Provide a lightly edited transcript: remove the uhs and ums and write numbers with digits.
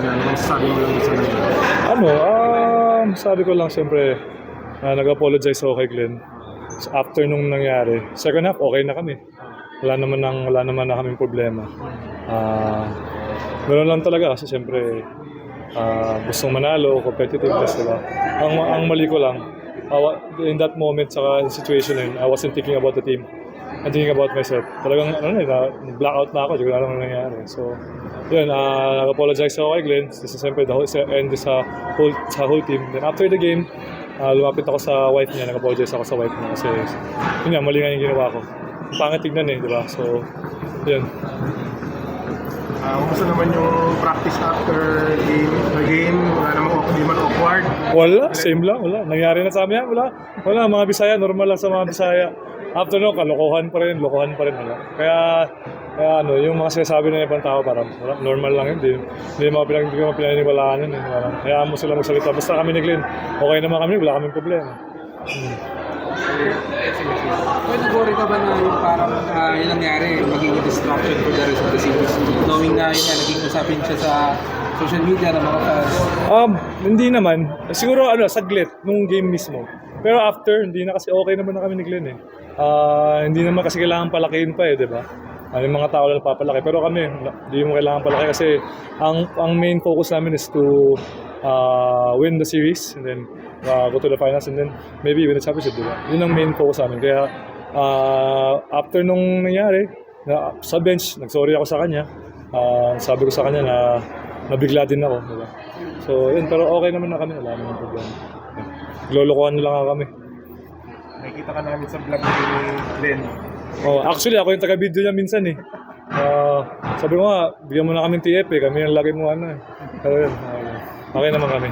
Ano masasabi mo lang sa nangyari? Sabi ko lang siyempre, nag-apologize ako kay Glenn. After nung nangyari, second half okay na kami. Wala naman na kaming problema. Ganoon lang talaga kasi siyempre gustong manalo, competitive kasi diba? Ang mali ko lang, in that moment sa situation na yun, I wasn't thinking about the team. I'm thinking about myself. Talagang blackout na ako, hindi ko na alam ano nangyari. So, yun, nag-apologize ako kay Glenn. This is siyempre and sa whole team. Then after the game, lumapit ako sa wife niya, nag-apologize ako sa wife niya kasi yun nga, mali nga yung ginawa ko. Pangit tignan di ba? So, yun. Kumusta naman yung practice after game? Wala namang di man awkward? Wala, same lang, wala. Nangyari na sa amin yan, wala. Mga Bisaya, normal lang sa mga Bisaya. After no, lokohan pa rin, wala. Kaya yung mga sinasabi ng ibang tao, parang normal lang yun. Hindi mga pinaniniwalaan yun. Hayaan mo sila magsalita. Basta kami ni Glenn, okay naman kami, wala kaming problema. Well, nag-worry ka ba na yung parang yung nangyari, magiging distraction for the rest of the series? Knowing na yun naging usapin siya sa social media ng mga fans. Hindi naman. Siguro saglit nung game mismo. Pero after, hindi na kasi okay naman na kami ni Glenn eh. Hindi naman kasi kailangan palakihin pa di ba? Yung mga tao lang papalaki. Pero kami, hindi mo kailangan palaki kasi ang main focus namin is to win the series and then go to the finals and then maybe win the championship, di ba? Yun ang main focus namin. Kaya after nung nangyari, sa bench, nag-sorry ako sa kanya. Sabi ko sa kanya na nabigla din ako, di ba? So yun, pero okay naman na kami, wala naman problema. Lolokohan nyo lang kami. Nakikita ka namin sa vlog ni Glenn. Actually, ako yung taga-video niya minsan eh. Sabi ko nga, bigyan mo na kami TF eh. Kami yung lagi mo Pero yun, okay naman kami.